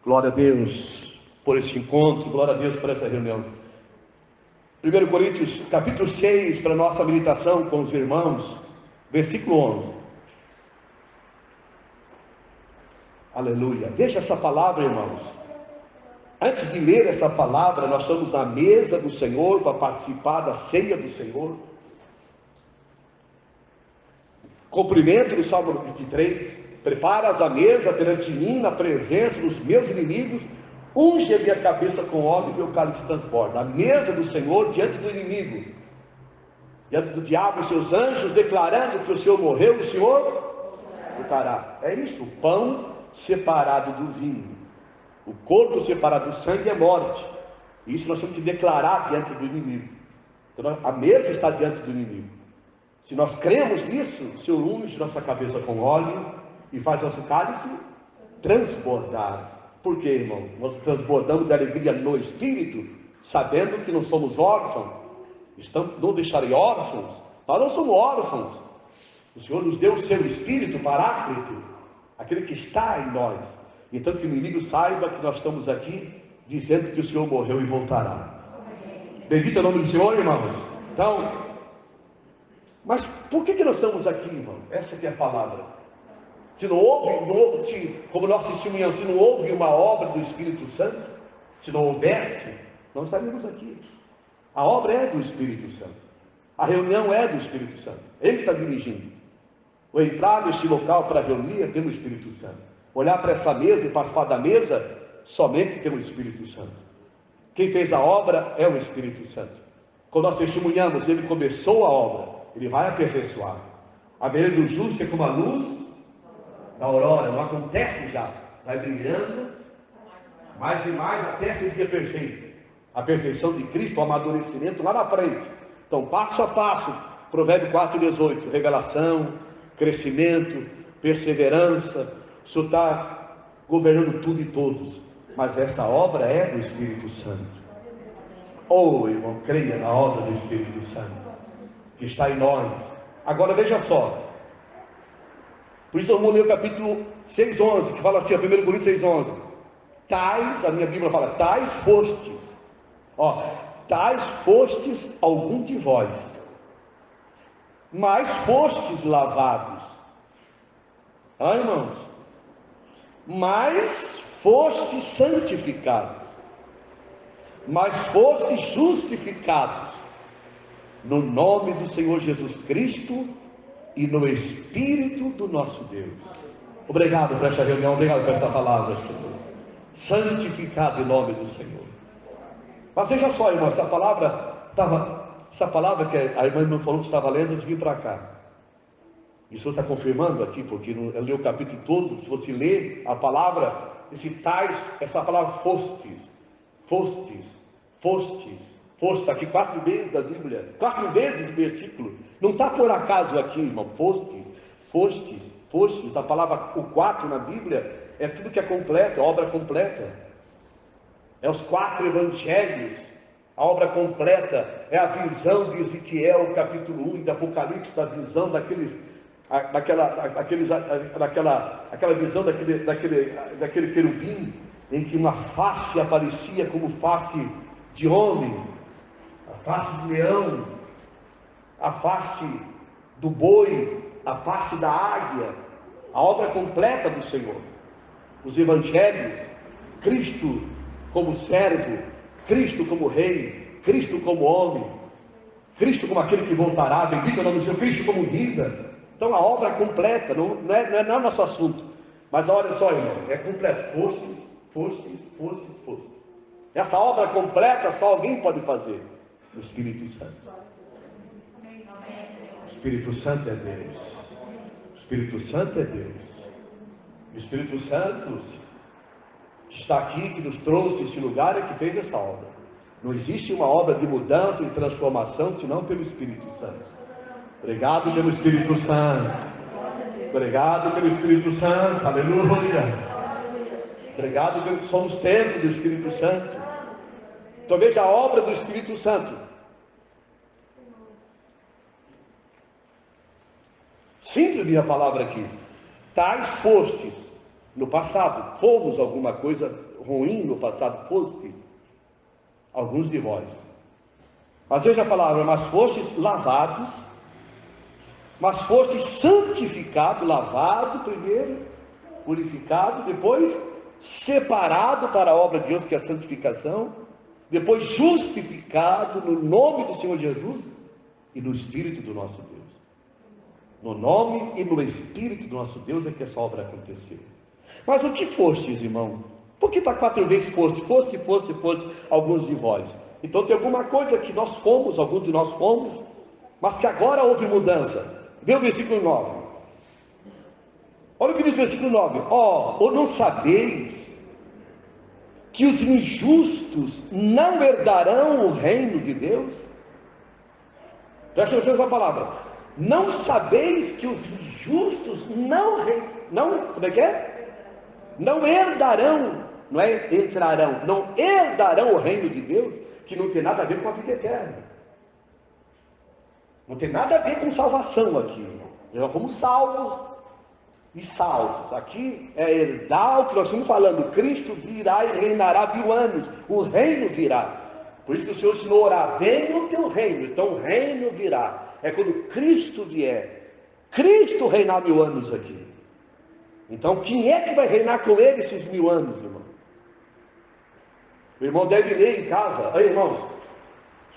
Glória a Deus por esse encontro, glória a Deus por essa reunião. 1 Coríntios capítulo 6, para nossa meditação com os irmãos, versículo 11. Aleluia. Deixa essa palavra, irmãos. Antes de ler essa palavra, nós estamos na mesa do Senhor para participar da ceia do Senhor. Cumprimento do Salmo 23. Preparas a mesa perante mim na presença dos meus inimigos, unge a minha cabeça com óleo e meu cálice transborda. A mesa do Senhor diante do inimigo, diante do diabo e seus anjos, declarando que o Senhor morreu e o Senhor voltará. É isso, o pão separado do vinho, o corpo separado do sangue é morte. Isso nós temos que declarar diante do inimigo. Então, a mesa está diante do inimigo. Se nós cremos nisso, o Senhor unge nossa cabeça com óleo e faz nosso cálice transbordar. Por quê, irmão? Nós transbordamos de alegria no Espírito, sabendo que não somos órfãos. Não deixarei órfãos. Nós não somos órfãos. O Senhor nos deu o seu Espírito Paráclito, aquele que está em nós. Então que o inimigo saiba que nós estamos aqui dizendo que o Senhor morreu e voltará. Bendito é o nome do Senhor, irmãos. Então, mas por que nós estamos aqui, irmão? Essa aqui é a palavra. Se não houve, como nós testemunhamos, se não houve uma obra do Espírito Santo, se não houvesse, não estaríamos aqui. A obra é do Espírito Santo, a reunião é do Espírito Santo, Ele está dirigindo. O entrar neste local para reunir é pelo Espírito Santo. Olhar para essa mesa e participar da mesa, somente pelo Espírito Santo. Quem fez a obra é o Espírito Santo. Quando nós testemunhamos, Ele começou a obra, Ele vai aperfeiçoar. A vereda do justo é como a luz da aurora, não acontece já, vai brilhando mais e mais até ser dia perfeito. A perfeição de Cristo, o amadurecimento lá na frente. Então, passo a passo, Provérbio 4:18, revelação, crescimento, perseverança. O Senhor está governando tudo e todos, mas essa obra é do Espírito Santo. Oh, irmão, creia na obra do Espírito Santo que está em nós. Agora veja só. Por isso eu vou ler o capítulo 6:11, que fala assim, 1 Coríntios 6:11. Tais, a minha Bíblia fala, tais fostes. Tais fostes algum de vós, mas fostes lavados. Irmãos, mas fostes santificados, mas fostes justificados no nome do Senhor Jesus Cristo e no Espírito do nosso Deus. Obrigado por esta reunião, obrigado por esta palavra, Senhor. Santificado em nome do Senhor. Mas veja só, irmão, essa palavra que a irmã falou que estava lendo antes de vir para cá. E o Senhor está confirmando aqui, porque eu li o capítulo todo. Se você ler a palavra, essa palavra fostes, está aqui 4 vezes da Bíblia, 4 vezes o versículo. Não está por acaso aqui, irmão. Fostes. A palavra, o 4 na Bíblia, é tudo que é completo, a obra completa. É os 4 evangelhos, a obra completa. É a visão de Ezequiel, capítulo 1, de Apocalipse, da visão daquela visão daquele querubim, em que uma face aparecia como face de homem, a face de leão, a face do boi, a face da águia, a obra completa do Senhor. Os evangelhos, Cristo como servo, Cristo como rei, Cristo como homem, Cristo como aquele que voltará, bendito é o nome do Senhor, Cristo como vida. Então a obra completa, não é nosso assunto, mas olha só, irmão, é completo. Fostes. Essa obra completa só alguém pode fazer: o Espírito Santo. O Espírito Santo é Deus. O Espírito Santo é Deus. O Espírito Santo que está aqui, que nos trouxe esse lugar, é que fez essa obra. Não existe uma obra de mudança, de transformação, senão pelo Espírito Santo. Obrigado pelo Espírito Santo. Obrigado pelo Espírito Santo. Aleluia. Obrigado pelo que somos templo do Espírito Santo. Então veja a obra do Espírito Santo. Simples minha palavra aqui. Tais fostes No passado, fomos alguma coisa ruim no passado, fostes, alguns de vós. Mas veja a palavra, mas fostes lavados, mas fostes santificado, lavado primeiro, purificado, depois separado para a obra de Deus, que é a santificação, depois justificado no nome do Senhor Jesus e no Espírito do nosso Deus. No nome e no Espírito do nosso Deus é que essa obra aconteceu. Mas o que fostes, irmão? Por que está 4 vezes foste, alguns de vós? Então tem alguma coisa que nós fomos, alguns de nós fomos, mas que agora houve mudança. Vê o versículo 9. Olha o que diz o versículo 9. Ou não sabeis que os injustos não herdarão o reino de Deus? Presta atenção nessa palavra. Não sabeis que os injustos não como é que é? Não herdarão, não é entrarão, não herdarão o reino de Deus, que não tem nada a ver com a vida eterna. Não tem nada a ver com salvação aqui. Nós fomos salvos e salvos. Aqui é herdar o que nós estamos falando. Cristo virá e reinará 1000 anos. O reino virá. Por isso que o Senhor ensinou a orar: venha o teu reino. Então o reino virá. É quando Cristo vier. Cristo reinar 1000 anos aqui. Então quem é que vai reinar com ele esses 1000 anos, irmão? O irmão deve ler em casa. Aí, irmãos,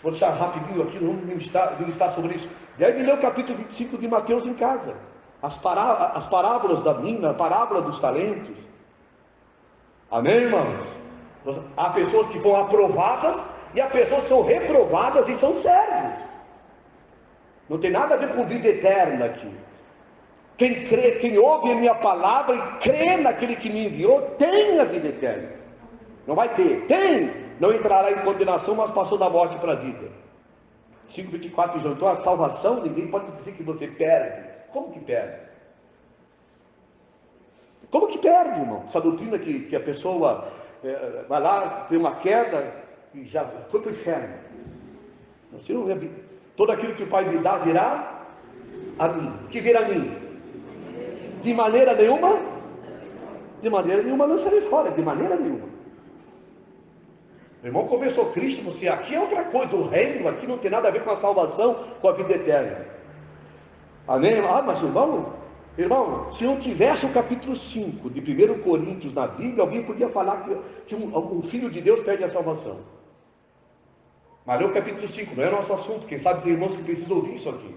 vou deixar rapidinho aqui, não ministrar sobre isso. Deve ler o capítulo 25 de Mateus em casa. As parábolas da mina, a parábola dos talentos. Amém, irmãos? Há pessoas que vão aprovadas e há pessoas que são reprovadas e são servos. Não tem nada a ver com vida eterna aqui. Quem crê, quem ouve a minha palavra e crê naquele que me enviou, tem a vida eterna. Não vai ter, tem. Não entrará em condenação, mas passou da morte para a vida. 5:24 diz: então a salvação, ninguém pode dizer que você perde. Como que perde? Como que perde, irmão? Essa doutrina que a pessoa vai lá, tem uma queda e já foi para o inferno. Você não é, todo aquilo que o Pai me dá virá a mim. O que virá a mim? De maneira nenhuma? De maneira nenhuma lançarei fora, de maneira nenhuma. Meu irmão confessou Cristo, você aqui é outra coisa. O reino aqui não tem nada a ver com a salvação, com a vida eterna. Amém? Mas irmão, se não tivesse o capítulo 5 de 1 Coríntios na Bíblia, alguém podia falar que um filho de Deus perde a salvação. Mas lê o capítulo 5, não é nosso assunto. Quem sabe tem irmãos que precisam ouvir isso aqui.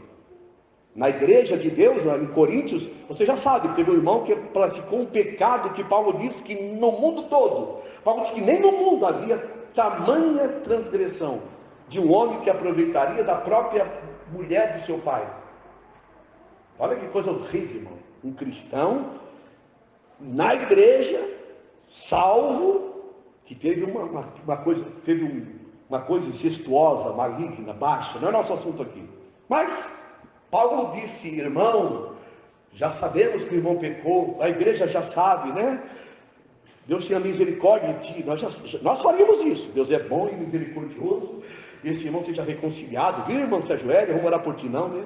Na igreja de Deus, em Coríntios, você já sabe que teve um irmão que praticou um pecado que Paulo disse que no mundo todo, Paulo disse que nem no mundo havia tamanha transgressão de um homem que aproveitaria da própria mulher de seu pai. Olha que coisa horrível, irmão. Um cristão na igreja, salvo, que teve uma coisa incestuosa, maligna, baixa. Não é nosso assunto aqui. Mas Paulo disse: irmão, já sabemos que o irmão pecou, a igreja já sabe, né? Deus tinha misericórdia de ti. Nós faríamos isso. Deus é bom e misericordioso. Esse irmão seja reconciliado. Viu, irmão, se ajoelha, vamos orar por ti, não, né?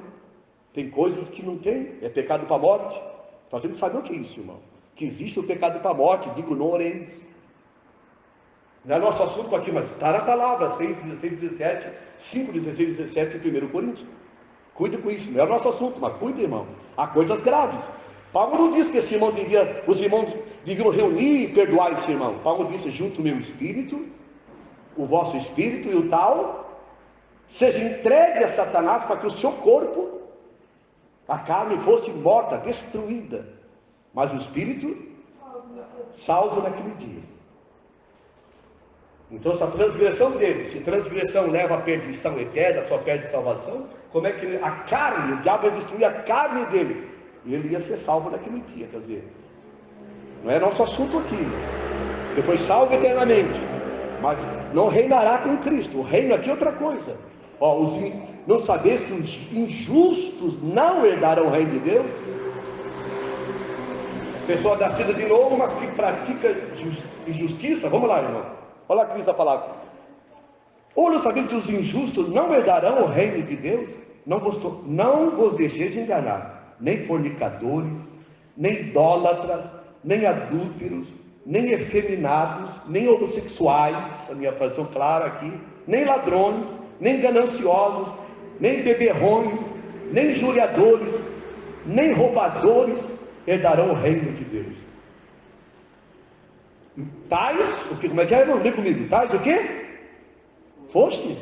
Tem coisas que não tem, é pecado para a morte. Nós temos que saber o que é isso, irmão. Que existe o pecado para a morte, digo, não oreis. Não é nosso assunto aqui, mas está na palavra, 6, 16, 17, 5, 16, 17 em 1 Coríntios. Cuide com isso, não é nosso assunto, mas cuide, irmão. Há coisas graves. Paulo não disse que esse irmão os irmãos deviam reunir e perdoar esse irmão. Paulo disse: junto o meu espírito, o vosso espírito e o tal, seja entregue a Satanás para que o seu corpo, a carne, fosse morta, destruída, mas o espírito salvo naquele dia. Então essa transgressão dele, se transgressão leva à perdição eterna, só perde salvação, como é que a carne, o diabo ia destruir a carne dele, e ele ia ser salvo naquele dia? Quer dizer, não é nosso assunto aqui. Ele foi salvo eternamente, mas não reinará com Cristo. O reino aqui é outra coisa. Não sabeis que os injustos não herdarão o reino de Deus? Pessoa nascida de novo, mas que pratica injustiça. Vamos lá, irmão. Olha aqui diz a palavra. Ou não sabeis que os injustos não herdarão o reino de Deus? Não vos deixeis enganar, nem fornicadores, nem idólatras, nem adúlteros, nem efeminados, nem homossexuais, a minha tradução clara aqui, nem ladrões, nem gananciosos, nem beberrões, nem injuriadores, nem roubadores herdarão o reino de Deus. Tais, o que, como é que é, irmão? Vem comigo. Tais o quê? Fostes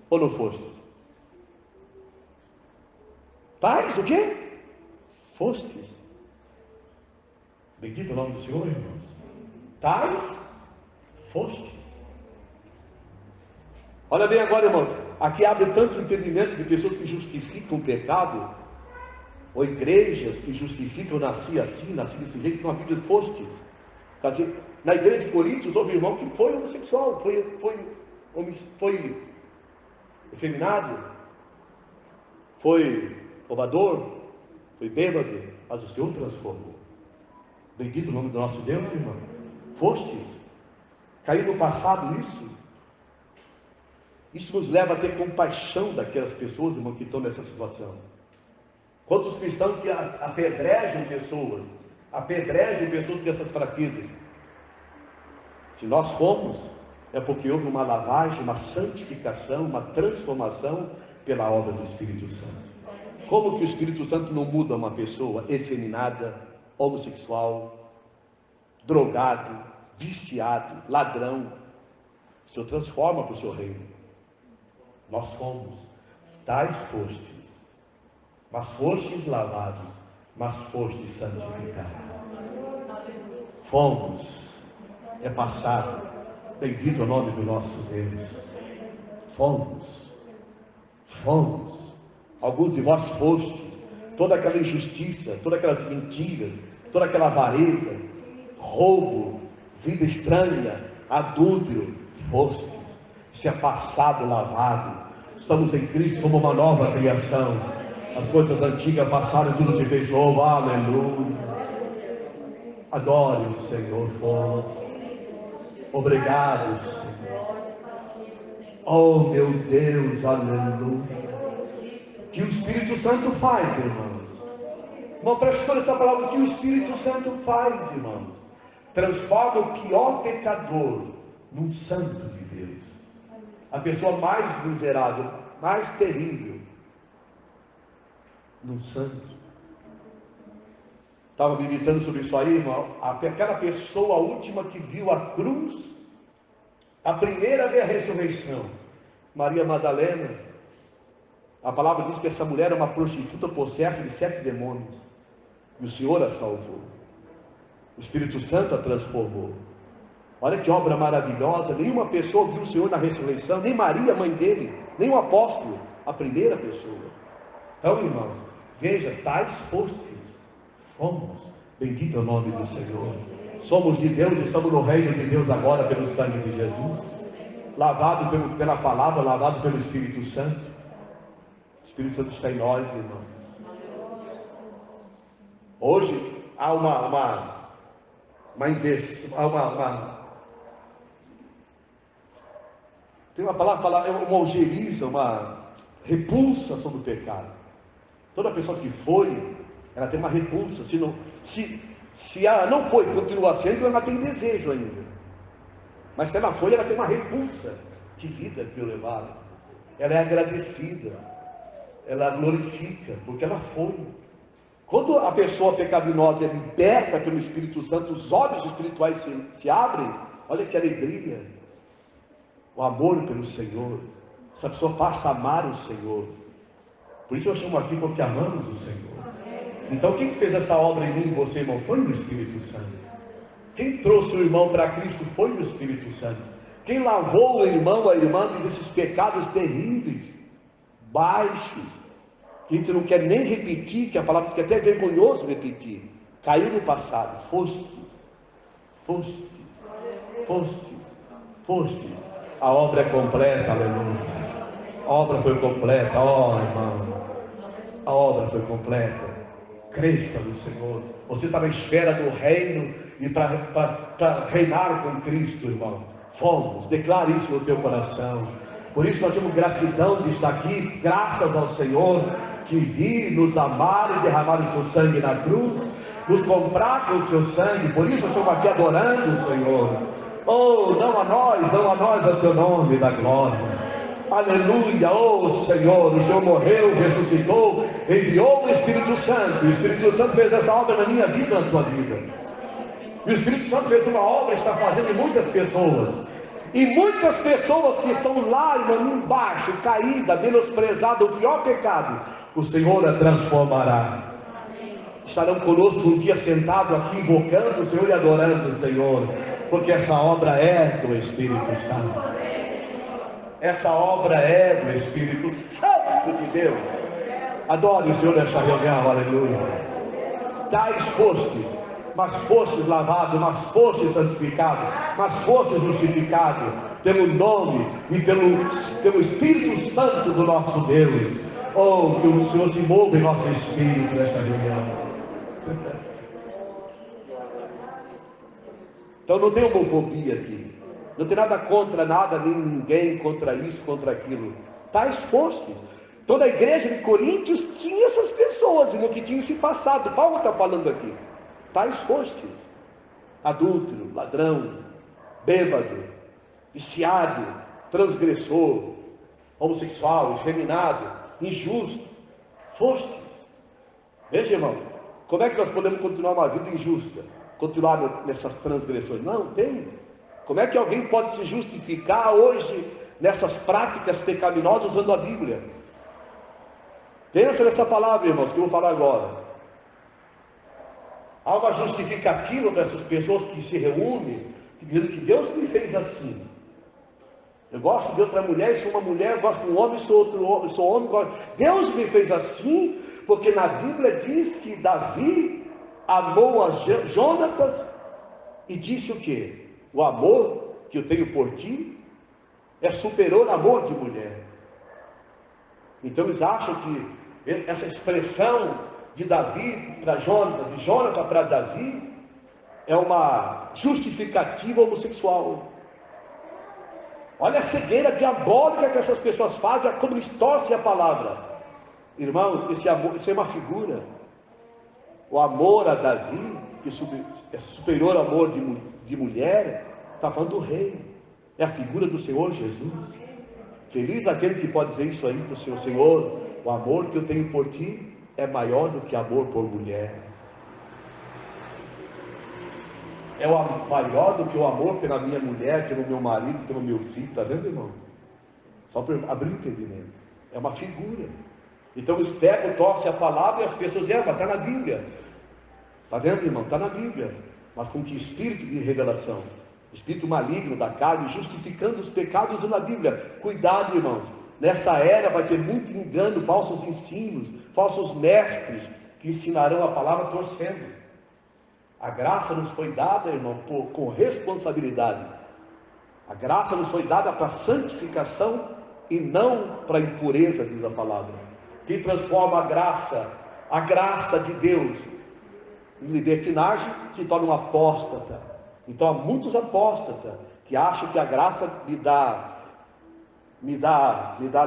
ou não fostes? Tais o quê? Fostes. Bendito o nome do Senhor, irmãos. Tais fostes. Olha bem agora, irmão. Aqui abre tanto entendimento de pessoas que justificam o pecado, ou igrejas que justificam, nasci assim, nasci desse jeito, com a Bíblia fostes. Na igreja de Coríntios houve um irmão que foi homossexual, foi efeminado, foi roubador, foi bêbado, mas o Senhor transformou. Bendito o nome do nosso Deus, irmão. Fostes. Caiu no passado isso. Isso nos leva a ter compaixão daquelas pessoas, irmão, que estão nessa situação. Quantos cristãos que apedrejam pessoas dessas fraquezas. Se nós fomos, é porque houve uma lavagem, uma santificação, uma transformação pela obra do Espírito Santo. Como que o Espírito Santo não muda uma pessoa efeminada, homossexual, drogado, viciado, ladrão? O Senhor transforma para o seu reino. Nós fomos, tais fostes, mas fostes lavados, mas fostes santificados. Fomos, é passado. Bendito o nome do nosso Deus. Fomos. Alguns de vós fostes. Toda aquela injustiça, todas aquelas mentiras, toda aquela avareza, roubo, vida estranha, adúltero, fostes. Isso é passado, lavado. Estamos em Cristo, somos uma nova criação. As coisas antigas passaram, tudo se fez novo. Aleluia. Adore o Senhor. Fomos. Obrigado, Senhor. Oh, meu Deus, aleluia. Que o Espírito Santo faz, irmãos. Não preste toda essa palavra. Que o Espírito Santo faz, irmãos. Transforma o pior pecador num santo de Deus. A pessoa mais miserável, mais terrível, num santo. Estava meditando sobre isso aí, irmão. Aquela pessoa, a última que viu a cruz, a primeira a ver a ressurreição, Maria Madalena. A palavra diz que essa mulher era uma prostituta possessa de 7 demônios, e o Senhor a salvou. O Espírito Santo a transformou. Olha que obra maravilhosa. Nenhuma pessoa viu o Senhor na ressurreição, nem Maria, mãe dele, nem o apóstolo, a primeira pessoa. Então, irmãos, veja, tais fostes, fomos. Bendito é o nome do Senhor. Somos de Deus e estamos no reino de Deus agora pelo sangue de Jesus, lavado pela palavra, lavado pelo Espírito Santo. O Espírito Santo está em nós, irmãos. Hoje há uma inversão, tem uma palavra, uma ojeriza, uma repulsa sobre o pecado. Toda pessoa que foi, ela tem uma repulsa. Se ela não foi, continua sendo, ela tem desejo ainda. Mas se ela foi, ela tem uma repulsa. Que vida que eu levaram. Ela é agradecida, ela glorifica, porque ela foi. Quando a pessoa pecaminosa é liberta pelo Espírito Santo, os olhos espirituais se abrem. Olha que alegria. O amor pelo Senhor. Essa pessoa passa a amar o Senhor. Por isso eu chamo aqui, porque amamos o Senhor. Então quem fez essa obra em mim e você, irmão, foi o Espírito Santo. Quem trouxe o irmão para Cristo foi o Espírito Santo. Quem lavou o irmão, a irmã desses pecados terríveis, baixos, que a gente não quer nem repetir, que a palavra diz que é até vergonhoso repetir. Caiu no passado. Fostes. A obra é completa, aleluia. A obra foi completa, irmão. A obra foi completa. Cresça no Senhor. Você está na esfera do reino e para reinar com Cristo, irmão. Fomos, declare isso no teu coração. Por isso nós temos gratidão de estar aqui, graças ao Senhor, de vir nos amar e derramar o seu sangue na cruz, nos comprar com o seu sangue. Por isso estamos aqui adorando o Senhor. Oh, não a nós ao teu nome da glória. Aleluia, oh Senhor, o Senhor morreu, ressuscitou, enviou o Espírito Santo. O Espírito Santo fez essa obra na minha vida, na tua vida. E o Espírito Santo fez uma obra, está fazendo em muitas pessoas. E muitas pessoas que estão lá, irmão, embaixo, caída, menosprezada, o pior pecado, o Senhor a transformará. Estarão conosco um dia sentado aqui, invocando o Senhor e adorando o Senhor, porque essa obra é do Espírito Santo. Essa obra é do Espírito Santo de Deus. Adore o Senhor nessa reunião, aleluia. Tais fostes, mas fostes lavados, mas fostes santificados, mas fostes justificados pelo nome e pelo Espírito Santo do nosso Deus. Oh, que o Senhor se mova em nosso espírito nessa reunião. Então não tem homofobia aqui. Não tem nada contra nada, nem ninguém, contra isso, contra aquilo. Tais fostes. Toda a igreja de Coríntios tinha essas pessoas, irmão, que tinham se passado. Paulo está falando aqui. Tais fostes. Adúltero, ladrão, bêbado, viciado, transgressor, homossexual, efeminado, injusto. Fostes. Veja, irmão, como é que nós podemos continuar uma vida injusta? Continuar nessas transgressões? Não, tem. Como é que alguém pode se justificar hoje nessas práticas pecaminosas usando a Bíblia? Pensa nessa palavra, irmãos, que eu vou falar agora. Há uma justificativa para essas pessoas que se reúnem, dizendo que Deus me fez assim. Eu gosto de outra mulher, sou uma mulher, eu gosto de um homem, sou outro, sou homem, gosto. Deus me fez assim, porque na Bíblia diz que Davi amou a Jonatas e disse o quê? O amor que eu tenho por ti é superior ao amor de mulher. Então eles acham que essa expressão de Davi para Jonatas, de Jonatas para Davi, é uma justificativa homossexual. Olha a cegueira diabólica que essas pessoas fazem, como distorcem a palavra. Irmãos, esse amor, isso é uma figura. O amor a Davi, que é superior ao amor de mulher, está falando do rei. É a figura do Senhor Jesus. Feliz aquele que pode dizer isso aí para o Senhor: Senhor, o amor que eu tenho por ti é maior do que amor por mulher. É maior do que o amor pela minha mulher, pelo meu marido, pelo meu filho. Está vendo, irmão? Só para abrir o entendimento. É uma figura. Então eles pegam, torcem a palavra e as pessoas dizem: mas está na Bíblia. Está vendo, irmão? Está na Bíblia. Mas com que espírito de revelação? Espírito maligno da carne, justificando os pecados na Bíblia. Cuidado, irmãos. Nessa era vai ter muito engano, falsos ensinos, falsos mestres que ensinarão a palavra torcendo. A graça nos foi dada, irmão, com responsabilidade. A graça nos foi dada para santificação e não para impureza, diz a palavra. Quem transforma a graça de Deus em libertinagem, se torna um apóstata. Então há muitos apóstatas que acham que a graça me dá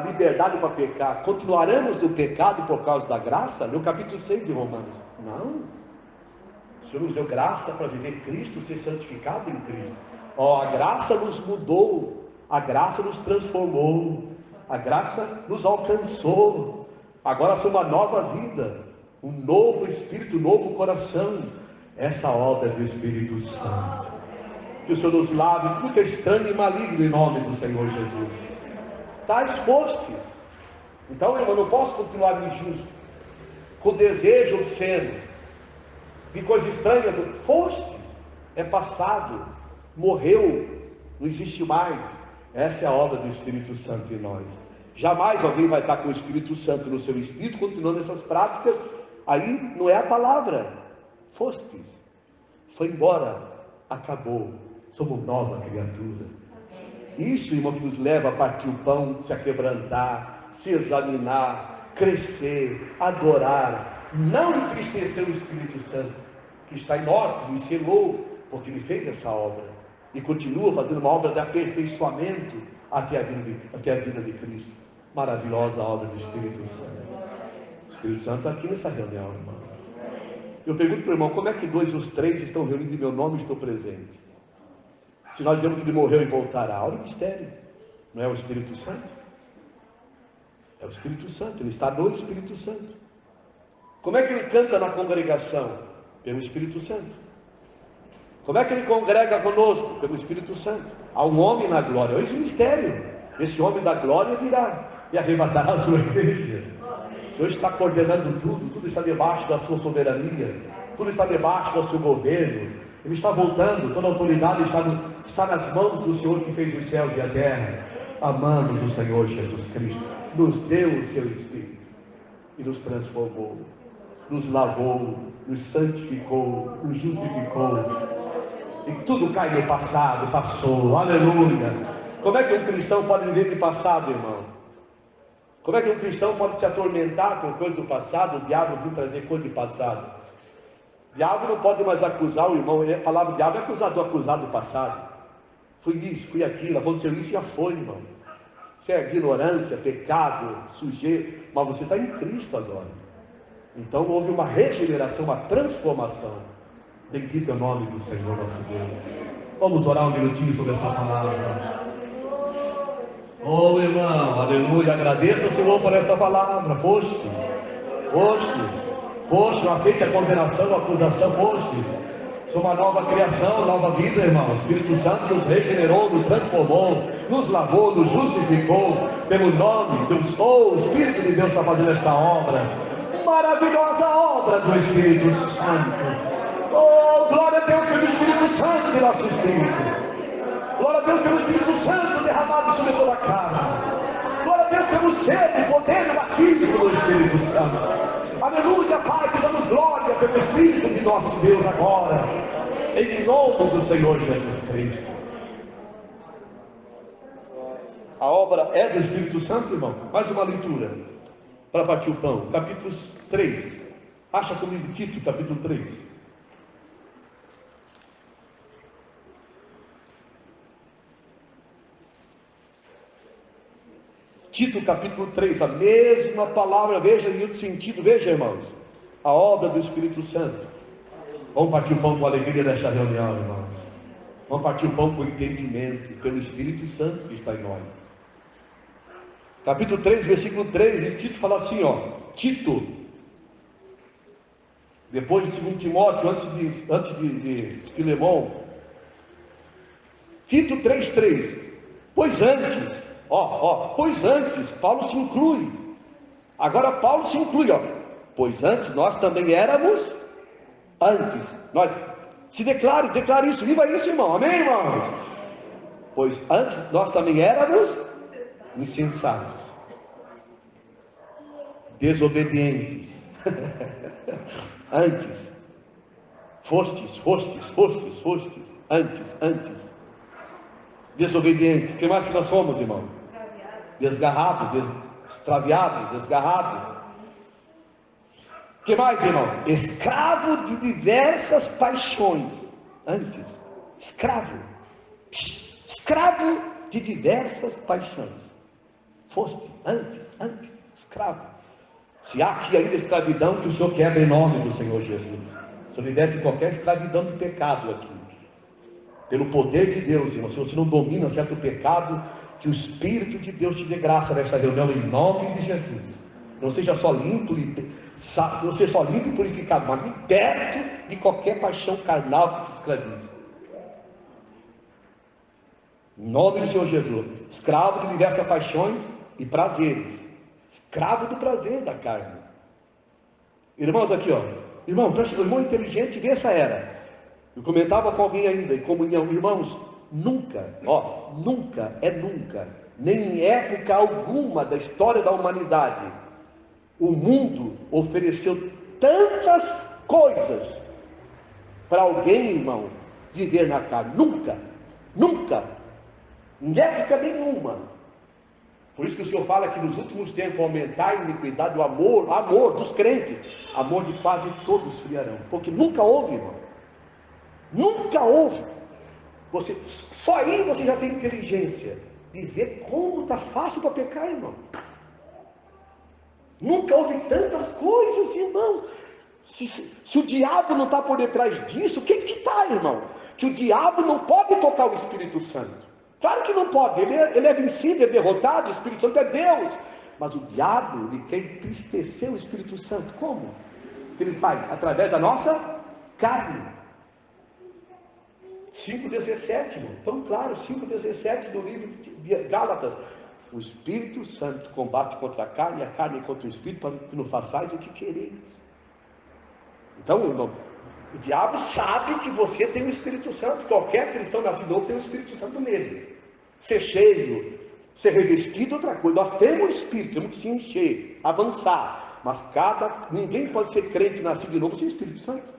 liberdade para pecar. Continuaremos no pecado por causa da graça? No capítulo 6 de Romanos. Não. O Senhor nos deu graça para viver Cristo, ser santificado em Cristo. A graça nos mudou, a graça nos transformou, a graça nos alcançou. Agora somos uma nova vida, um novo espírito, um novo coração. Essa obra é do Espírito Santo. Que o Senhor nos lave tudo que é estranho e maligno em nome do Senhor Jesus. Tais fostes. Então, irmão, eu não posso continuar injusto, com desejo obsceno, de coisa estranha. Fostes, é passado, morreu, não existe mais. Essa é a obra do Espírito Santo em nós. Jamais alguém vai estar com o Espírito Santo no seu espírito, continuando essas práticas. Aí não é a palavra. Fostes, foi embora, acabou, somos nova criatura. Isso, irmão, que nos leva a partir o pão, se aquebrantar, se examinar, crescer, adorar, não entristecer o Espírito Santo que está em nós, que nos selou, porque Ele fez essa obra e continua fazendo uma obra de aperfeiçoamento até a vida de Cristo. Maravilhosa obra do Espírito Santo. O Espírito Santo está aqui nessa reunião, irmão. Eu pergunto para o irmão, como é que 2 ou 3 estão reunidos em meu nome e estou presente? Se nós dizemos que ele morreu e voltará, olha o mistério. Não é o Espírito Santo? É o Espírito Santo, ele está no Espírito Santo. Como é que ele canta na congregação? Pelo Espírito Santo. Como é que ele congrega conosco? Pelo Espírito Santo. Há um homem na glória, olha esse mistério. Esse homem da glória virá e arrebatará a sua igreja. O Senhor está coordenando tudo está debaixo da sua soberania, tudo está debaixo do seu governo. Ele está voltando, toda a autoridade está nas mãos do Senhor que fez os céus e a terra. Amamos o Senhor Jesus Cristo, nos deu o seu Espírito e nos transformou, nos lavou, nos santificou, nos justificou. E tudo cai no passado, passou, aleluia. Como é que um cristão pode viver de passado, irmão? Como é que um cristão pode se atormentar com coisa do passado? O diabo vem trazer coisa do passado. O diabo não pode mais acusar o irmão. A palavra diabo é acusador, acusado do passado. Fui isso, fui aquilo, aconteceu isso, já foi, irmão. Isso é ignorância, pecado, sujeira, mas você está em Cristo agora. Então houve uma regeneração, uma transformação. Bendito é o nome do Senhor nosso Deus. Vamos orar um minutinho sobre essa palavra. Oh irmão, aleluia, agradeça ao Senhor por essa palavra. Foste, não aceite a condenação, a acusação, foste. Sou uma nova criação, nova vida, irmão. O Espírito Santo nos regenerou, nos transformou, nos lavou, nos justificou. Pelo nome de Deus, oh, o Espírito de Deus está fazendo esta obra, maravilhosa obra do Espírito Santo. Oh, glória a Deus pelo Espírito Santo de nosso Espírito. Glória a Deus pelo Espírito Santo derramado sobre toda a carne. Glória a Deus pelo ser, o poder e o batismo do Espírito Santo. Aleluia, Pai, te damos glória pelo Espírito de nosso Deus agora, em nome do Senhor Jesus Cristo. A obra é do Espírito Santo, irmão. Mais uma leitura para partir o pão, capítulo 3. Acha comigo Tito, capítulo 3. Tito capítulo 3, a mesma palavra, veja em outro sentido, veja, irmãos, a obra do Espírito Santo. Vamos partir o pão com alegria nesta reunião, irmãos. Vamos partir o pão com entendimento, pelo Espírito Santo que está em nós. Capítulo 3, versículo 3, e Tito fala assim, ó, Tito, depois de 2 Timóteo, antes de Filemão, Tito 3,3, pois antes, pois antes, Paulo se inclui, agora Paulo se inclui, pois antes nós também éramos, nós, se declare isso, viva isso, irmão, amém, irmãos? Pois antes nós também éramos insensatos, desobedientes, antes, fostes, antes, desobediente. O que mais que nós somos, irmão? Desgarrado, extraviado, desgarrado. O que mais, irmão? Escravo de diversas paixões. Antes, escravo de diversas paixões. Foste, antes, escravo. Se há aqui ainda escravidão, que o Senhor quebra em nome do Senhor Jesus. O Senhor liberte de qualquer escravidão de pecado aqui. Pelo poder de Deus, irmão. Se você não domina certo pecado, que o Espírito de Deus te dê graça nesta reunião em nome de Jesus. Não seja só limpo, não seja só limpo e purificado, mas liberto de qualquer paixão carnal que te escravize. Em nome do Senhor Jesus. Escravo de diversas paixões e prazeres. Escravo do prazer da carne. Irmãos, aqui, irmão inteligente, vê essa era. Eu comentava com alguém ainda em comunhão, irmãos, nunca, nem em época alguma da história da humanidade, o mundo ofereceu tantas coisas para alguém, irmão, viver na carne. Nunca, em época nenhuma. Por isso que o Senhor fala que nos últimos tempos aumentar a iniquidade, o amor dos crentes, amor de quase todos friarão, porque nunca houve, irmão. Nunca houve. Só aí você já tem inteligência de ver como está fácil para pecar, irmão. Nunca houve tantas coisas, irmão. Se o diabo não está por detrás disso, quem que está, irmão? Que o diabo não pode tocar o Espírito Santo. Claro que não pode, ele é vencido, é derrotado, o Espírito Santo é Deus. Mas o diabo, ele quer entristecer o Espírito Santo. Como? O que ele faz? Através da nossa carne. 5,17, irmão. Tão claro, 5,17 do livro de Gálatas. O Espírito Santo combate contra a carne, e a carne contra o Espírito, para que não façais o que quereis. Então, irmão, o diabo sabe que você tem o Espírito Santo. Qualquer cristão nascido novo tem o Espírito Santo nele. Ser cheio, ser revestido, outra coisa. Nós temos o Espírito, temos que se encher, avançar. Mas ninguém pode ser crente nascido de novo sem Espírito Santo.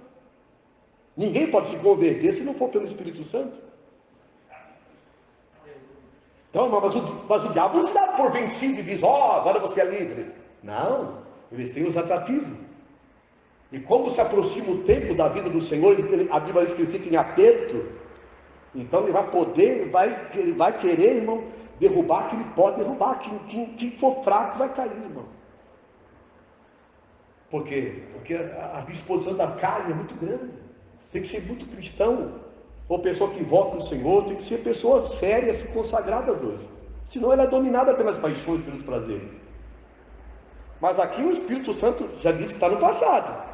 Ninguém pode se converter se não for pelo Espírito Santo. Então, mas o diabo não se dá por vencido e diz, agora você é livre. Não, eles têm os atrativos. E como se aproxima o tempo da vida do Senhor, a Bíblia diz que ele fica em aperto. Então ele vai poder, ele vai querer, irmão, derrubar quem ele pode derrubar. Quem for fraco vai cair, irmão. Por quê? Porque a disposição da carne é muito grande. Tem que ser muito cristão, ou pessoa que invoca o Senhor, tem que ser pessoas sérias e consagradas hoje. Senão ela é dominada pelas paixões, pelos prazeres. Mas aqui o Espírito Santo já disse que está no passado.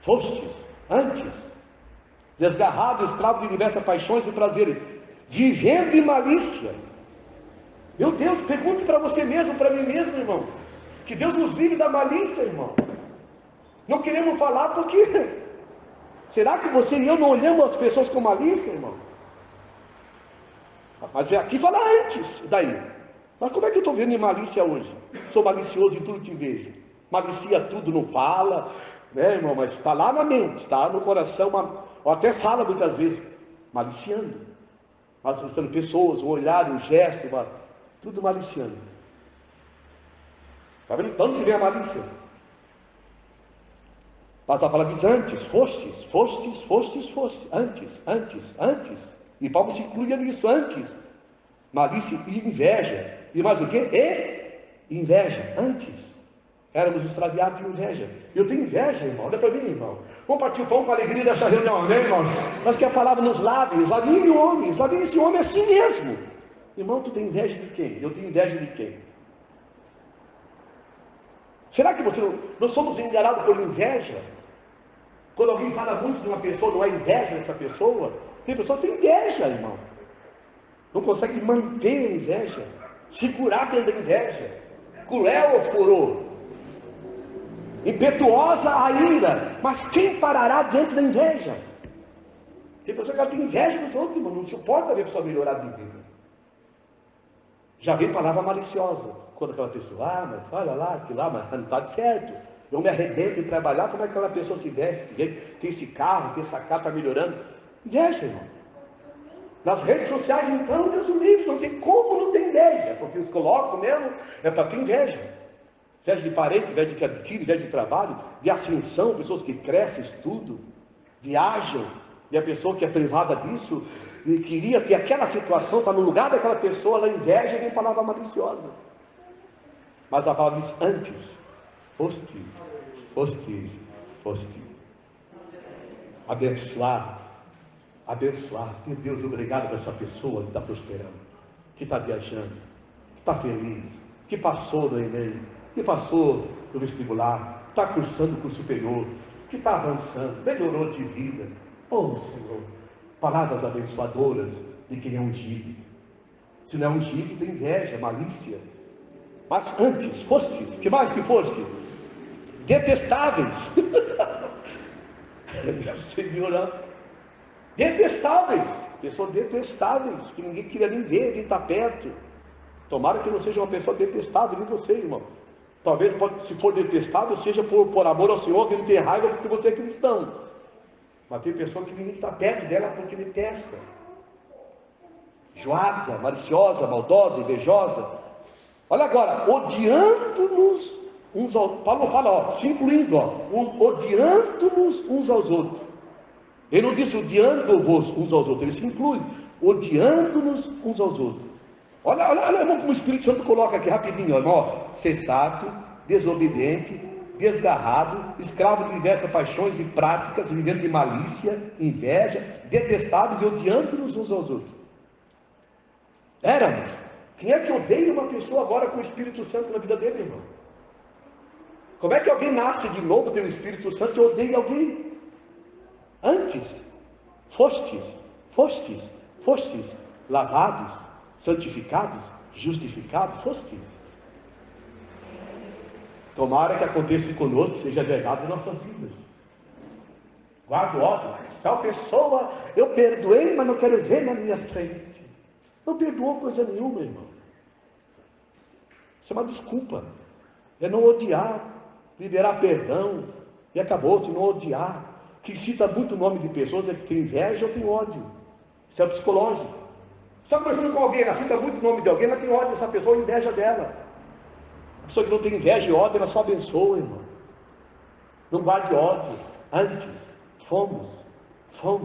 Fostes, antes, desgarrado, escravo de diversas paixões e prazeres, vivendo em malícia. Meu Deus, pergunte para você mesmo, para mim mesmo, irmão. Que Deus nos livre da malícia, irmão. Não queremos falar porque... Será que você e eu não olhamos as pessoas com malícia, irmão? Mas aqui fala antes, daí. Mas como é que eu estou vendo em malícia hoje? Sou malicioso em tudo que vejo. Malicia tudo, não fala, né, irmão? Mas está lá na mente, está no coração, ou até fala muitas vezes, maliciando. Maliciando pessoas, um olhar, um gesto, tudo maliciando. Está vendo? De onde vem a malícia? Mas a palavra diz antes, fostes, antes. E Paulo se inclui nisso, antes. Malícia e inveja. E mais o quê? E inveja, antes. Éramos extraviados de inveja. Eu tenho inveja, irmão, olha para mim, irmão. Vamos partir o pão com alegria dessa reunião, amém, irmão? Mas que a palavra nos lave, examine o homem, examine esse homem assim mesmo. Irmão, tu tem inveja de quem? Eu tenho inveja de quem? Será que nós somos enganados por inveja? Quando alguém fala muito de uma pessoa, não há inveja dessa pessoa. Tem pessoa que tem inveja, irmão. Não consegue manter a inveja, segurar dentro da inveja. Cruel ou furor, impetuosa a ira. Mas quem parará diante da inveja? Tem pessoa que ela tem inveja dos outros, irmão. Não suporta ver a pessoa melhorar de vida. Já vem palavra maliciosa. Quando aquela pessoa, mas olha lá, aquilo lá, mas não está certo. Eu me arrebento em trabalhar, como é que aquela pessoa se veste? Tem esse carro, tem essa casa, está melhorando. Inveja, irmão. Nas redes sociais, então, Deus o livre, não tem como não ter inveja, porque eles colocam mesmo, é para ter inveja. Inveja de parente, inveja que adquire, inveja de trabalho, de ascensão, pessoas que crescem, estudam, viajam, e a pessoa que é privada disso, e queria ter aquela situação, está no lugar daquela pessoa, ela inveja e vem palavra maliciosa. Mas a palavra diz antes. Fostes. Abençoar. Meu Deus, obrigado por essa pessoa que está prosperando, que está viajando, que está feliz, que passou no Enem, que passou no vestibular, está cursando curso superior, que está avançando, melhorou de vida. Oh, Senhor, palavras abençoadoras de quem é ungido. Se não é ungido, tem inveja, malícia. Mas antes, fostes, que mais que fostes? Detestáveis. Meu Senhor, detestáveis. Pessoas detestáveis, que ninguém queria nem ver, nem estar perto. Tomara que não seja uma pessoa detestável, nem você, irmão. Talvez, se for detestável, seja por amor ao Senhor, que ele tem raiva porque você é cristão. Mas tem pessoa que ninguém está perto dela porque detesta. Joada, maliciosa, maldosa, invejosa. Olha agora, odiando-nos uns aos outros. Paulo fala, se incluindo, odiando-nos uns aos outros. Ele não disse odiando-vos uns aos outros, ele se inclui, odiando-nos uns aos outros. Olha como o Espírito Santo coloca aqui rapidinho, ó, sensato, desobediente, desgarrado, escravo de diversas paixões e práticas, vivendo de malícia, inveja, detestados e odiando-nos uns aos outros. Éramos. Quem é que odeia uma pessoa agora com o Espírito Santo na vida dele, irmão? Como é que alguém nasce de novo, tem o Espírito Santo e odeia alguém? Antes, fostes lavados, santificados, justificados, fostes. Tomara que aconteça conosco, seja verdade em nossas vidas. Guarda o ódio. Tal pessoa, eu perdoei, mas não quero ver na minha frente. Não perdoou coisa nenhuma, irmão. Isso é uma desculpa. É não odiar, liberar perdão, e acabou, se não odiar. Que cita muito o nome de pessoas é que tem inveja ou tem ódio. Isso é psicológico. Você está conversando com alguém, ela cita muito o nome de alguém, ela tem ódio dessa pessoa, inveja dela. A pessoa que não tem inveja e ódio, ela só abençoa, irmão. Não guarde ódio. Antes, fomos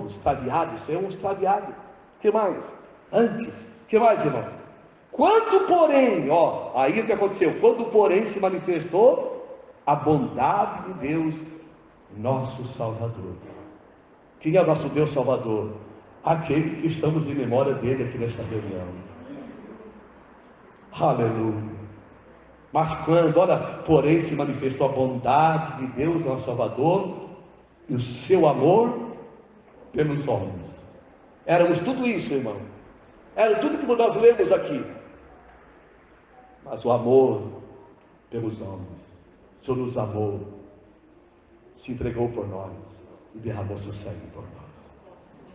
extraviados, é um extraviado. O que mais? Antes, o que mais, irmão? Quando, porém, aí o que aconteceu? Quando, porém, se manifestou a bondade de Deus, nosso Salvador. Quem é o nosso Deus Salvador? Aquele que estamos em memória dele aqui nesta reunião. Aleluia. Mas quando, porém, se manifestou a bondade de Deus, nosso Salvador, e o seu amor pelos homens. Éramos tudo isso, irmão. Era tudo que nós lemos aqui. Mas o amor pelos homens. O Senhor nos amou, se entregou por nós e derramou seu sangue por nós.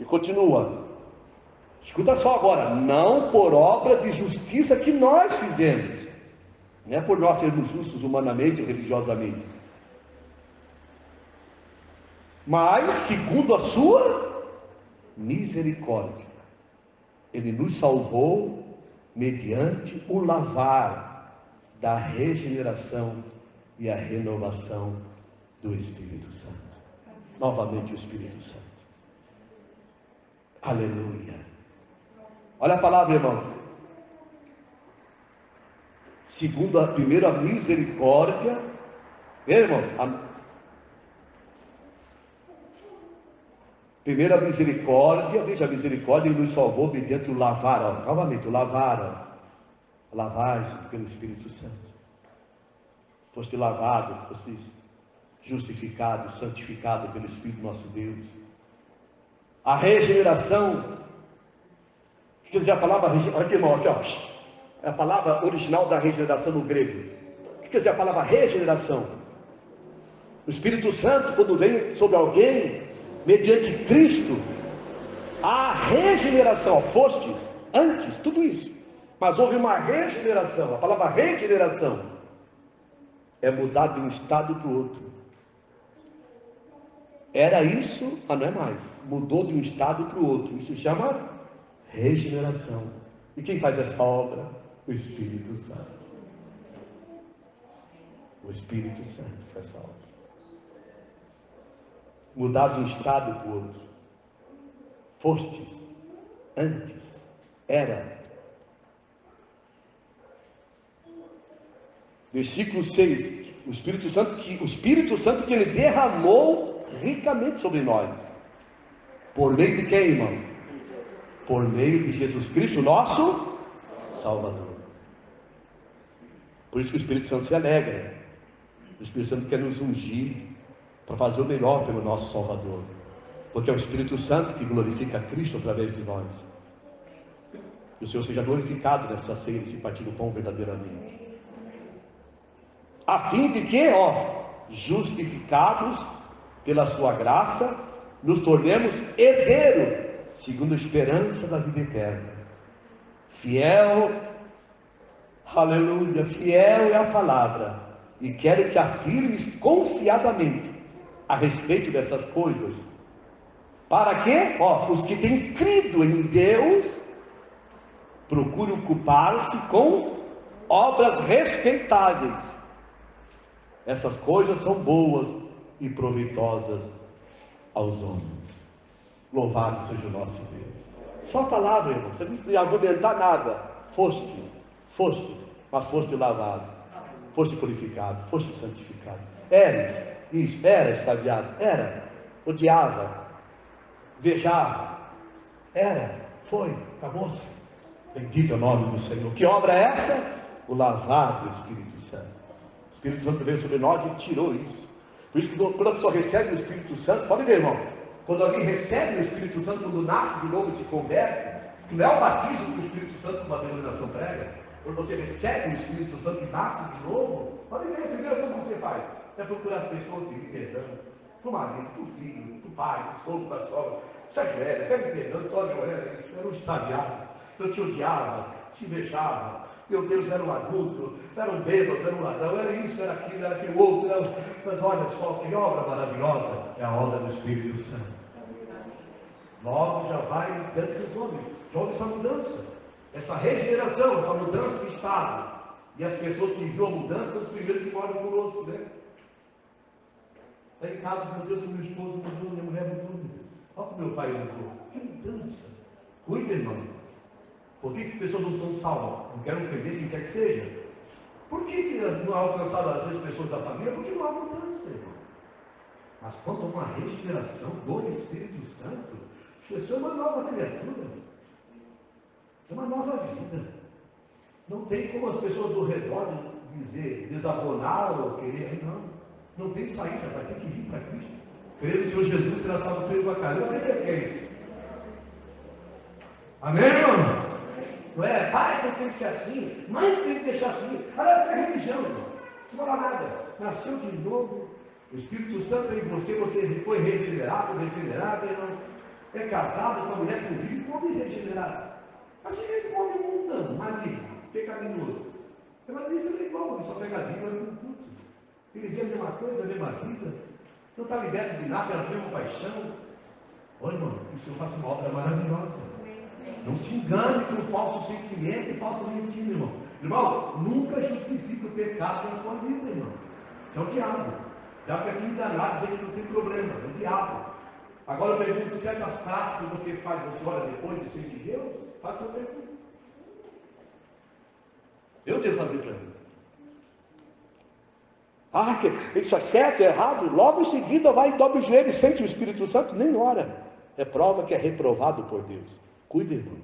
E continua. Escuta só agora. Não por obra de justiça que nós fizemos. Não é por nós sermos justos humanamente ou religiosamente. Mas segundo a sua misericórdia. Ele nos salvou mediante o lavar da regeneração e a renovação do Espírito Santo. Novamente o Espírito Santo. Aleluia. Olha a palavra, irmão. Segundo a primeira misericórdia, irmão, primeira misericórdia, veja a misericórdia, ele nos salvou mediante o lavar, novamente o lavar, a lavagem pelo Espírito Santo. Foste lavado, foste justificado, santificado pelo Espírito nosso Deus. A regeneração, quer dizer a palavra, olha aqui, irmão, aqui, é a palavra original da regeneração no grego. O que quer dizer a palavra regeneração? O Espírito Santo, quando vem sobre alguém, mediante Cristo, a regeneração, fostes, antes, tudo isso. Mas houve uma regeneração. A palavra regeneração é mudar de um estado para o outro. Era isso, mas não é mais. Mudou de um estado para o outro. Isso se chama regeneração. E quem faz essa obra? O Espírito Santo. O Espírito Santo faz essa obra. Mudar de um estado para o outro. Fostes, antes, era. Versículo 6. O Espírito Santo que ele derramou ricamente sobre nós. Por meio de quem, irmão? Por meio de Jesus Cristo, nosso Salvador. Por isso que o Espírito Santo se alegra. O Espírito Santo quer nos ungir para fazer o melhor pelo nosso Salvador. Porque é o Espírito Santo que glorifica Cristo através de nós. Que o Senhor seja glorificado nessa ceia, nesse partir do pão verdadeiramente. A fim de que, justificados pela sua graça, nos tornemos herdeiros, segundo a esperança da vida eterna. Fiel, aleluia, fiel é a palavra, e quero que afirmes confiadamente a respeito dessas coisas, para que, os que têm crido em Deus, procurem ocupar-se com obras respeitáveis. Essas coisas são boas e proveitosas aos homens. Louvado seja o nosso Deus. Só a palavra, irmão, você não precisa argumentar nada. Foste, mas foste lavado, foste purificado, foste santificado. Eres, isso, era extraviado, era, odiava, invejava, era, foi, acabou-se. Bendito é o nome do Senhor. Que obra é essa? O lavar do Espírito Santo. O Espírito Santo veio sobre nós e tirou isso. Por isso que quando a pessoa recebe o Espírito Santo, pode ver, irmão, quando alguém recebe o Espírito Santo, quando nasce de novo e se converte, que não é o batismo do Espírito Santo como a denominação prega, quando você recebe o Espírito Santo e nasce de novo, pode ver, a primeira coisa que você faz é procurar as pessoas que lhe perdão, do marido, do filho, do pai, do sogro, da sogra, se ajoelha, pede perdão, só ajoelha, isso era um estagiário, eu te odiava, te invejava, meu Deus, era um adulto, era um bêbado, era um ladrão, era isso, era aquele outro, mas olha só, que obra maravilhosa é a obra do Espírito Santo. Logo já vai diante dos homens, já houve essa mudança, essa regeneração, essa mudança de estado, e as pessoas que viram a mudança, os primeiros que moram conosco, né? Está em casa, meu Deus, meu esposo mudou, minha mulher mudou, olha como meu pai mudou, que mudança, cuida, irmão. Por que as pessoas não são salvas? Não quero ofender quem quer que seja. Por que não há alcançado às vezes pessoas da família? Porque não há mudança, irmão. Mas quando há uma regeneração do Espírito Santo, a pessoa é uma nova criatura, é uma nova vida. Não tem como as pessoas do redor dizer, desabonar ou querer, não tem saída, vai ter que vir para Cristo. Crer no Senhor Jesus será salvo pelo a cara. Eu sei o que é isso. Amém, irmão? Não é? Pai tem que ser assim, mãe tem que deixar assim. Agora, isso é religião, irmão. Não fala nada. Nasceu de novo, o Espírito Santo é em você, você foi regenerado, irmão. É casado com a mulher com filho, um homem regenerado. Assim é um homem mundano, maligno, pecaminoso. Ela diz ele é igual, ele só pega a Bíblia no culto. Ele vê a mesma coisa, a mesma vida. Não está liberto de nada, ela tem uma paixão. Olha, irmão, que o Senhor faça uma obra maravilhosa. Não se engane com falso sentimento e falso ensino, irmão. Irmão, nunca justifique o pecado na tua vida, irmão. Isso é o diabo. O diabo quer te enganar, dizer que não tem problema. É o diabo. Agora eu pergunto, certas práticas que você faz, você olha depois de ser de Deus? Faça a pergunta. Eu devo fazer para mim. Que isso é certo, é errado. Logo em seguida vai e dobra o joelho e sente o Espírito Santo, nem ora. É prova que é reprovado por Deus. Cuide, irmão.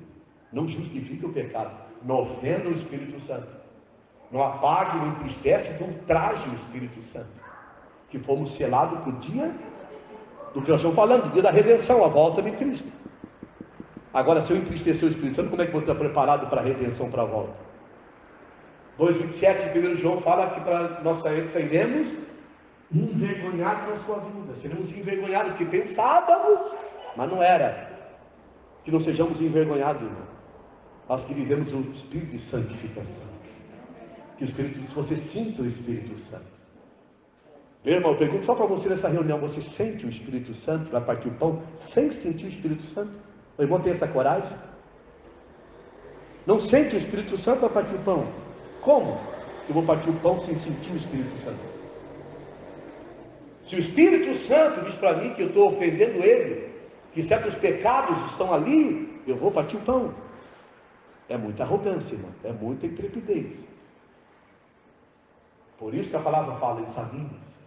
Não justifique o pecado. Não ofenda o Espírito Santo. Não apague, não entristece, não traje o Espírito Santo. Que fomos selados para o dia do que nós estamos falando, do dia da redenção, a volta de Cristo. Agora, se eu entristecer o Espírito Santo, como é que eu vou estar preparado para a redenção, para a volta? 2,27 de 1 João fala que para nós sairemos envergonhados na sua vida. Seremos envergonhados, que pensávamos, mas não era. Que não sejamos envergonhados, irmão. Nós que vivemos o Espírito de santificação. Que o Espírito, se você sinta o Espírito Santo. Meu irmão, eu pergunto só para você nessa reunião, você sente o Espírito Santo, vai partir o pão, sem sentir o Espírito Santo? O irmão tem essa coragem? Não sente o Espírito Santo, vai partir o pão? Como? Eu vou partir o pão sem sentir o Espírito Santo. Se o Espírito Santo diz para mim que eu estou ofendendo ele, que certos pecados estão ali, eu vou partir o pão. É muita arrogância, irmão. É muita intrepidez. Por isso que a palavra fala, examine-se.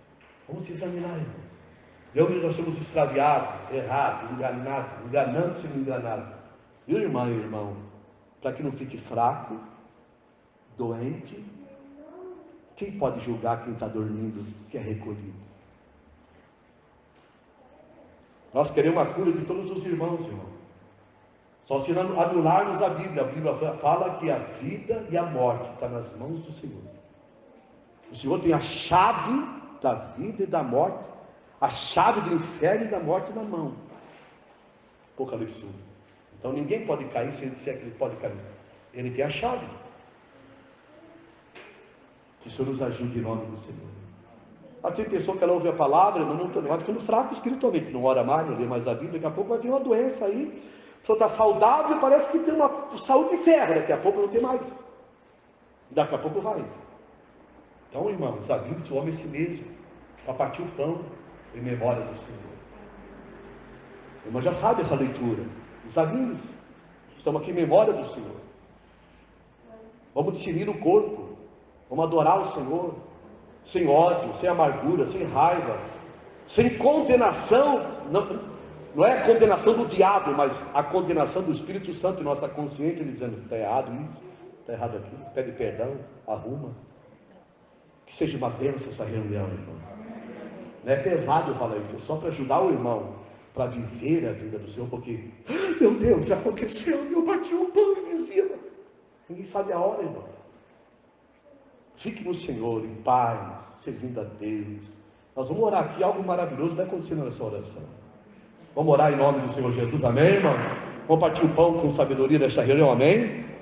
Vamos se examinar, irmão. De onde nós somos extraviados, errados, enganados, enganando-se e enganados. Viu, irmã e irmão? Para que não fique fraco, doente. Quem pode julgar quem está dormindo, que é recolhido? Nós queremos a cura de todos os irmãos, irmão. Só se anularmos a Bíblia. A Bíblia fala que a vida e a morte estão nas mãos do Senhor. O Senhor tem a chave da vida e da morte, a chave do inferno e da morte na mão. Apocalipse 1. Então ninguém pode cair se ele disser que ele pode cair. Ele tem a chave. Que o Senhor nos ajude em nome do Senhor. Mas tem pessoa que ela ouve a palavra, mas não vai ficando fraco espiritualmente, não ora mais, não lê mais a Bíblia, daqui a pouco vai vir uma doença aí. A pessoa está saudável e parece que tem uma saúde de ferro, daqui a pouco não tem mais. E daqui a pouco vai. Então, irmão, examine-se o homem a si mesmo, para partir o pão em memória do Senhor. O irmão já sabe essa leitura. Examine-se. Estamos aqui em memória do Senhor. Vamos discernir o corpo. Vamos adorar o Senhor. sem ódio, sem amargura, sem raiva, sem condenação. Não é a condenação do diabo, mas a condenação do Espírito Santo em nossa consciência, dizendo: está errado isso, está errado aquilo, pede perdão, arruma. Que seja uma bênção essa reunião, irmão. Não é pesado eu falar isso, é só para ajudar o irmão, para viver a vida do Senhor, porque, meu Deus, já aconteceu, eu bati o pão em cima. Ninguém sabe a hora, irmão. Fique no Senhor, em paz, servindo a Deus. Nós vamos orar aqui, algo maravilhoso vai acontecer nessa oração. Vamos orar em nome do Senhor Jesus, amém, irmão? Vamos partir o pão com sabedoria nesta reunião, amém?